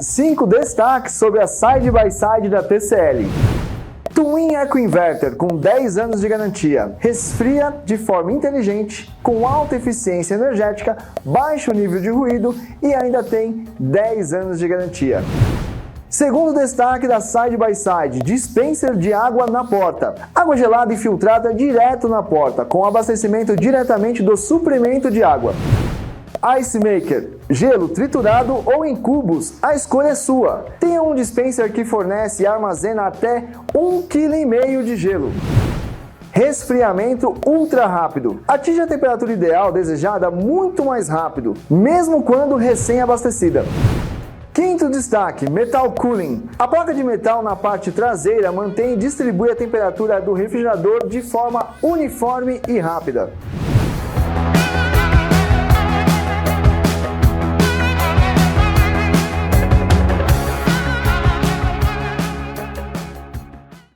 5 destaques sobre a Side by Side da TCL. Twin Eco Inverter com 10 anos de garantia. Resfria de forma inteligente, com alta eficiência energética, baixo nível de ruído e ainda tem 10 anos de garantia. Segundo destaque da Side by Side, dispenser de água na porta. Água gelada e filtrada direto na porta, com abastecimento diretamente do suprimento de água. Ice Maker, gelo triturado ou em cubos, a escolha é sua. Tem um dispenser que fornece e armazena até 1,5 kg de gelo. Resfriamento ultra rápido. Atinge a temperatura ideal desejada muito mais rápido, mesmo quando recém-abastecida. Quinto destaque, Metal Cooling. A placa de metal na parte traseira mantém e distribui a temperatura do refrigerador de forma uniforme e rápida.